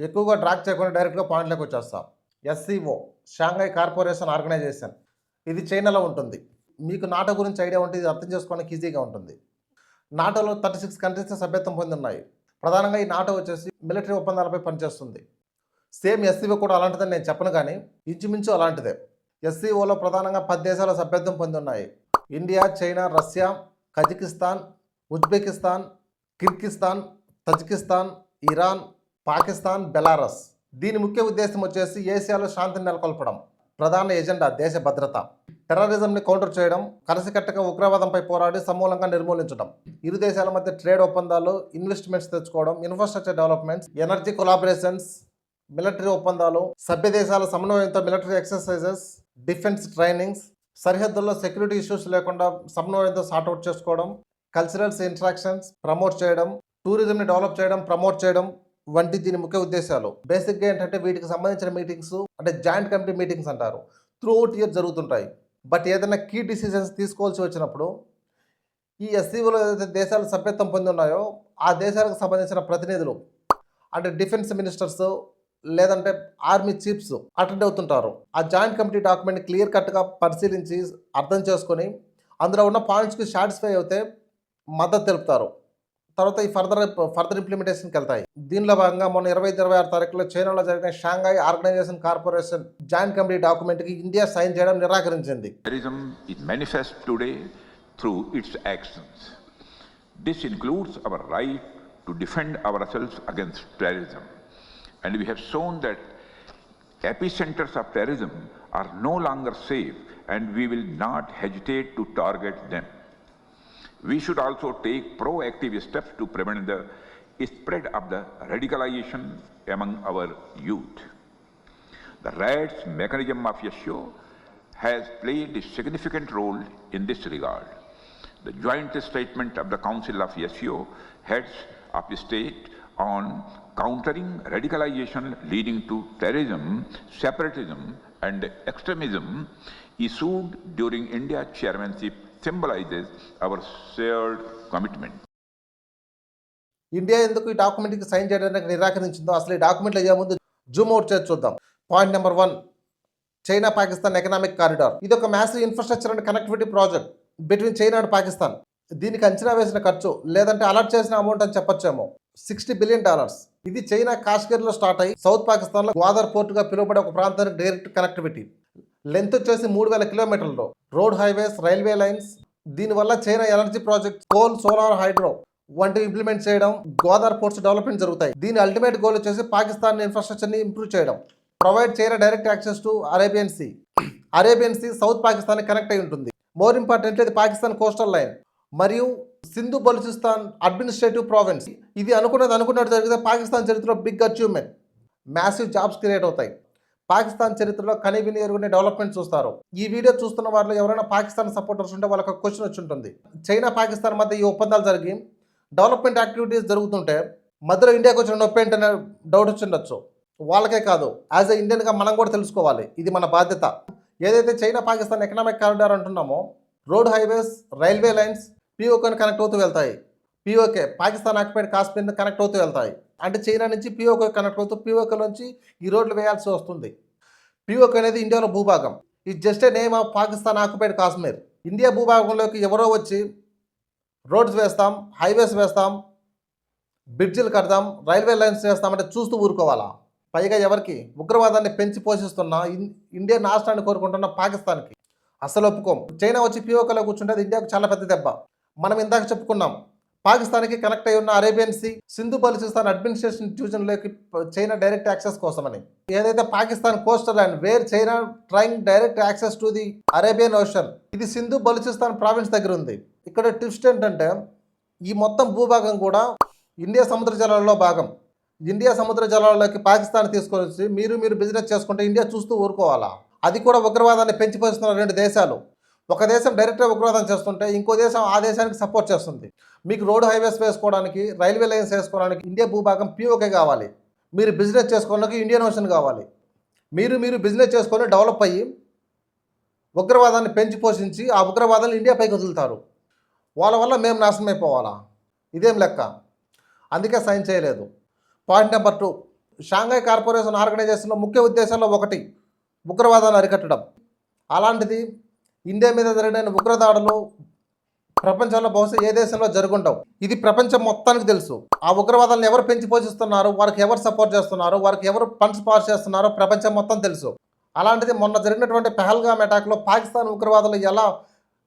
ఎక్కువగా ట్రాక్ చేయకుండా డైరెక్ట్గా పాయింట్లోకి వచ్చేస్తాం. ఎస్సీఓ, షాంఘై కార్పొరేషన్ ఆర్గనైజేషన్, ఇది చైనాలో ఉంటుంది. మీకు నాటో గురించి ఐడియా ఉంటే ఇది అర్థం చేసుకోవడానికి ఈజీగా ఉంటుంది. నాటోలో 36 కంట్రీస్ సభ్యత్వం పొంది ఉన్నాయి. ప్రధానంగా ఈ నాటో వచ్చేసి మిలిటరీ ఒప్పందాలపై పనిచేస్తుంది. సేమ్ ఎస్సీఓ కూడా అలాంటిదని నేను చెప్పను, కానీ ఇంచుమించు అలాంటిదే. ఎస్సీఓలో ప్రధానంగా 10 దేశాల సభ్యత్వం పొంది ఉన్నాయి. India, China, Russia, Kazakhstan, Uzbekistan, Kyrgyzstan, Tajikistan, Iran, Pakistan, Belarus. దీని ముఖ్య ఉద్దేశం వచ్చేసి ఏసియాలో శాంతిని నెలకొల్పడం. ప్రధాన ఎజెండా దేశ భద్రత, టెర్రరిజంని కౌంటర్ చేయడం, కలిసికట్టుగా ఉగ్రవాదంపై పోరాడి సమూలంగా నిర్మూలించడం. ఇరు దేశాల మధ్య ట్రేడ్ ఒప్పందాలు, ఇన్వెస్ట్మెంట్స్ తెచ్చుకోవడం, infrastructure developments, energy collaborations, military ఒప్పందాలు, సభ్య దేశాల సమన్వయంతో మిలిటరీ ఎక్సర్సైజెస్, డిఫెన్స్ ట్రైనింగ్స్, సరిహద్దుల్లో సెక్యూరిటీ ఇష్యూస్ లేకుండా సమన్వయంతో సార్ట్అవుట్ చేసుకోవడం, కల్చరల్స్ ఇంటరాక్షన్స్ ప్రమోట్ చేయడం, టూరిజంని డెవలప్ చేయడం, ప్రమోట్ చేయడం వంటి దీని ముఖ్య ఉద్దేశాలు. బేసిక్గా ఏంటంటే వీటికి సంబంధించిన మీటింగ్స్ అంటే జాయింట్ కమిటీ మీటింగ్స్ అంటారు, త్రూ అవుట్ ఇయర్ జరుగుతుంటాయి. బట్ ఏదైనా కీ డిసిజన్స్ తీసుకోవాల్సి వచ్చినప్పుడు ఈ ఎస్సీఓలో ఏదైతే దేశాలు సభ్యత్వం పొంది ఉన్నాయో ఆ దేశాలకు సంబంధించిన ప్రతినిధులు అంటే డిఫెన్స్ మినిస్టర్స్ లేదంటే ఆర్మీ చీఫ్స్ అటెండ్ అవుతుంటారు. ఆ జాయింట్ కమిటీ డాక్యుమెంట్ని క్లియర్ కట్గా పరిశీలించి అర్థం చేసుకొని అందులో ఉన్న పాయింట్స్కి సాటిస్ఫై అయితే మద్దతు తెలుపుతారు. తర్వాత ఈ ఫర్దర్ ఇంప్లిమెంటేషన్కి వెళ్తాయి. దీనిలో భాగంగా మొన్న 25-26 తారీఖులో చైనాలో జరిగిన Shanghai organisation corporation joint committee డాక్యుమెంట్కి ఇండియా సైన్ చేయడం నిరాకరించింది. Terrorism is manifest today through its actions. This includes our right to defend ourselves against terrorism, and we have shown that epicenters of terrorism are no longer safe, and we will not hesitate to target them. We should also take proactive steps to prevent the spread of the radicalization among our youth. The RADS mechanism of SCO has played a significant role in this regard. The joint statement of the Council of SCO heads of state on countering radicalization leading to terrorism, separatism and extremism issued during India's chairmanship symbolizes our shared commitment. India ఎందుకు ఈ డాక్యుమెంట్కి sign చేయడానికి నిరాకరించిందో అసలు ఈ డాక్యుమెంట్లో అయ్యే ముందు Zoom out చేసి చూద్దాం. Point number 1, China Pakistan economic corridor. ఇది ఒక massive infrastructure and connectivity project between China and Pakistan. దీనికి అంచనా వేసిన ఖర్చు లేదంటే అలర్ట్ చేసిన అమౌంట్ అని చెప్పొచ్చేమో $60 బిలియన్. ఇది చైనా కాశ్మీర్లో స్టార్ట్ అయ్యి సౌత్ పాకిస్తాన్లో గ్వాదర్ పోర్టుగా పిలువబడే ఒక ప్రాంతానికి డైరెక్ట్ కనెక్టివిటీ. లెంత్ వచ్చేసి 3000 కిలోమీటర్లు. Road, highways, railway lines. దీనివల్ల China energy project, coal, solar, hydro వంటివి ఇంప్లిమెంట్ చేయడం, గోదావరి పోర్ట్స్ డెవలప్మెంట్ జరుగుతాయి. దీని అల్టిమేట్ గోల్ వచ్చేసి పాకిస్తాన్ ఇన్ఫ్రాస్ట్రక్చర్ని ఇంప్రూవ్ చేయడం, provide China direct access to Arabian sea. Arabian sea south Pakistan connect అయి ఉంటుంది. మోర్ ఇంపార్టెంట్లీ ఇది పాకిస్తాన్ కోస్టల్ లైన్ మరియు సింధు బలూచిస్తాన్ అడ్మినిస్ట్రేటివ్ ప్రావిన్స్. ఇది అనుకున్నట్టు జరిగితే పాకిస్తాన్ చరిత్రలో big achievement. Massive jobs create అవుతాయి. పాకిస్తాన్ చరిత్రలో కనివిని ఎరుగునే డెవలప్మెంట్ చూస్తారు. ఈ వీడియో చూస్తున్న వాళ్ళు ఎవరైనా పాకిస్తాన్ సపోర్టర్స్ ఉంటే వాళ్ళకి క్వశ్చన్ వచ్చి ఉంటుంది. చైనా పాకిస్తాన్ మధ్య ఈ ఒప్పందాలు జరిగి డెవలప్మెంట్ యాక్టివిటీస్ జరుగుతుంటే మధ్యలో ఇండియాకి వచ్చిన నొప్పి ఏంటనే డౌట్ వచ్చిండొచ్చు. వాళ్ళకే కాదు, యాజ్ ఎ ఇండియన్గా మనం కూడా తెలుసుకోవాలి. ఇది మన బాధ్యత. ఏదైతే చైనా పాకిస్తాన్ ఎకనామిక్ కారిడార్ అంటున్నామో రోడ్, హైవేస్, రైల్వే లైన్స్ పిఓకేని కనెక్ట్ అవుతూ వెళ్తాయి. పిఓకే పాకిస్తాన్ ఆక్యుపైడ్ కాశ్మీర్ని కనెక్ట్ అవుతూ వెళ్తాయి. అంటే చైనా నుంచి పిఓకే కనెక్ట్ అవుతూ పిఓకే నుంచి ఈ రోడ్లు వేయాల్సి వస్తుంది. పిఓకే అనేది ఇండియాలో భూభాగం. ఇది just a name of Pakistan occupied Kashmir. India భూభాగంలోకి ఎవరో వచ్చి రోడ్స్ వేస్తాం, హైవేస్ వేస్తాం, బ్రిడ్జిలు కడదాం, రైల్వే లైన్స్ చేస్తామంటే చూస్తూ ఊరుకోవాలా? పైగా ఎవరికి? ఉగ్రవాదాన్ని పెంచి పోషిస్తున్న ఇండియన్ రాష్ట్రాన్ని కోరుకుంటున్న పాకిస్తాన్కి అసలు ఒప్పుకోం. చైనా వచ్చి పిఓకేలో కూర్చుంటే అది ఇండియాకు చాలా పెద్ద దెబ్బ. మనం ఇందాక చెప్పుకున్నాం, పాకిస్తాన్కి కనెక్ట్ అయి ఉన్న Arabian sea, Sindhu Balochistan administration డివిజన్లోకి చైనా డైరెక్ట్ యాక్సెస్ కోసమని. ఏదైతే Pakistan coastal land where China trying direct access to the Arabian ocean, ఇది సింధు బలూచిస్తాన్ ప్రావిన్స్ దగ్గర ఉంది. ఇక్కడ ట్విస్ట్ ఏంటంటే ఈ మొత్తం భూభాగం కూడా ఇండియా సముద్ర జలాల్లో భాగం. ఇండియా సముద్ర జలాల్లోకి పాకిస్తాన్ తీసుకొని వచ్చి మీరు బిజినెస్ చేసుకుంటే ఇండియా చూస్తూ ఊరుకోవాలా? అది కూడా ఉగ్రవాదాన్ని పెంచిపోతున్న 2 దేశాలు. ఒక దేశం డైరెక్ట్గా ఉగ్రవాదం చేస్తుంటే ఇంకో దేశం ఆ దేశానికి సపోర్ట్ చేస్తుంది. మీకు రోడ్, హైవేస్ వేసుకోవడానికి, రైల్వే లైన్స్ వేసుకోవడానికి ఇండియా భూభాగం పిఓకే కావాలి. మీరు బిజినెస్ చేసుకోవడానికి ఇండియన్ ఓషన్ కావాలి. మీరు బిజినెస్ చేసుకొని డెవలప్ అయ్యి ఉగ్రవాదాన్ని పెంచి పోషించి ఆ ఉగ్రవాదాన్ని ఇండియా పైకి వదులుతారు. వాళ్ళ వల్ల మేము నాశనం అయిపోవాలా? ఇదేం లెక్క? అందుకే సైన్ చేయలేదు. పాయింట్ నెంబర్ 2, షాంఘై కార్పొరేషన్ ఆర్గనైజేషన్లో ముఖ్య ఉద్దేశాల్లో ఒకటి ఉగ్రవాదాన్ని అరికట్టడం. అలాంటిది ఇండియా మీద జరిగిన ఉగ్రదాడులు ప్రపంచంలో బహుశా ఏ దేశంలో జరుగుండవు. ఇది ప్రపంచం మొత్తానికి తెలుసు. ఆ ఉగ్రవాదాలను ఎవరు పెంచి పోషిస్తున్నారు, వారికి ఎవరు సపోర్ట్ చేస్తున్నారు, వారికి ఎవరు ఫండ్స్ పాస్ చేస్తున్నారో ప్రపంచం మొత్తం తెలుసు. అలాంటిది మొన్న జరిగినటువంటి పహల్గామ్ అటాక్లో పాకిస్తాన్ ఉగ్రవాదులు ఎలా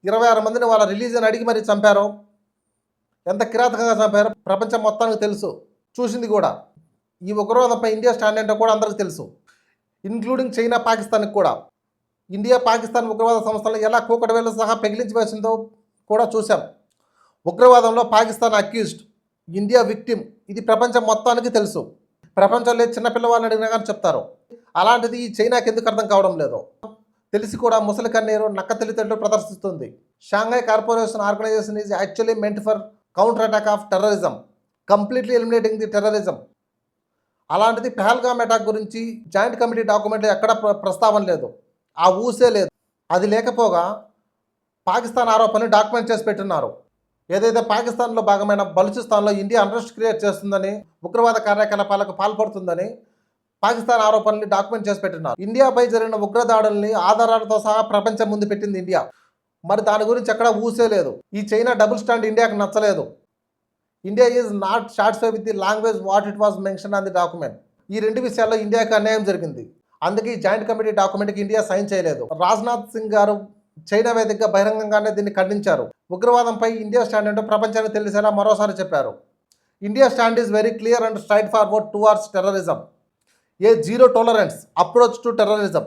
26 మందిని వాళ్ళ రిలీజియన్ అడిగి మరీ చంపారో, ఎంత కిరాతకంగా చంపారో ప్రపంచం మొత్తానికి తెలుసు, చూసింది కూడా. ఈ ఉగ్రవాదంపై ఇండియా స్టాండ్ ఏంటో కూడా అందరికీ తెలుసు, ఇంక్లూడింగ్ చైనా, పాకిస్తాన్కి కూడా. ఇండియా పాకిస్తాన్ ఉగ్రవాద సంస్థలను ఎలా కూకటి వేలు సహా పెగిలించి వేసిందో కూడా చూసాం. ఉగ్రవాదంలో పాకిస్తాన్ అక్యూజ్డ్, ఇండియా విక్టిమ్, ఇది ప్రపంచం మొత్తానికి తెలుసు. ప్రపంచంలో చిన్న పిల్లవాళ్ళని అడిగినా కానీ చెప్తారు. అలాంటిది ఈ చైనాకి ఎందుకు అర్థం కావడం లేదు? తెలిసి కూడా ముసలి కన్నీరు నక్క తెలితేటట్లు ప్రదర్శిస్తుంది. Shanghai corporation organisation is actually meant for counter attack of terrorism, completely eliminating the terrorism. అలాంటిది పహల్గామ్ అటాక్ గురించి జాయింట్ కమిటీ డాక్యుమెంట్లో ఎక్కడ ప్రస్తావన లేదు, ఆ ఊసే లేదు. అది లేకపోగా పాకిస్తాన్ ఆరోపణలు డాక్యుమెంట్ చేసి పెట్టున్నారు. ఏదైతే పాకిస్తాన్లో భాగమైన బలూచిస్తాన్లో ఇండియా అన్రెస్ట్ క్రియేట్ చేస్తుందని, ఉగ్రవాద కార్యకలాపాలకు పాల్పడుతుందని పాకిస్తాన్ ఆరోపణల్ని డాక్యుమెంట్ చేసి పెట్టినారు. ఇండియాపై జరిగిన ఉగ్రదాడుల్ని ఆధారాలతో సహా ప్రపంచం ముందు పెట్టింది ఇండియా. మరి దాని గురించి ఎక్కడ ఊసే లేదు. ఈ చైనా డబుల్ స్టాండ్ ఇండియాకి నచ్చలేదు. India is not satisfy with the language what it was mention on the document. ఈ రెండు విషయాల్లో ఇండియాకి అన్యాయం జరిగింది. అందుకే ఈ జాయింట్ కమిటీ డాక్యుమెంట్కి ఇండియా సైన్ చేయలేదు. రాజ్నాథ్ సింగ్ గారు చైనా వేదికగా బహిరంగంగానే దీన్ని ఖండించారు. ఉగ్రవాదంపై ఇండియా స్టాండ్ ఏంటో ప్రపంచానికి తెలిసేలా మరోసారి చెప్పారు. India stand is very clear and straight forward towards terrorism. A zero tolerance approach to terrorism.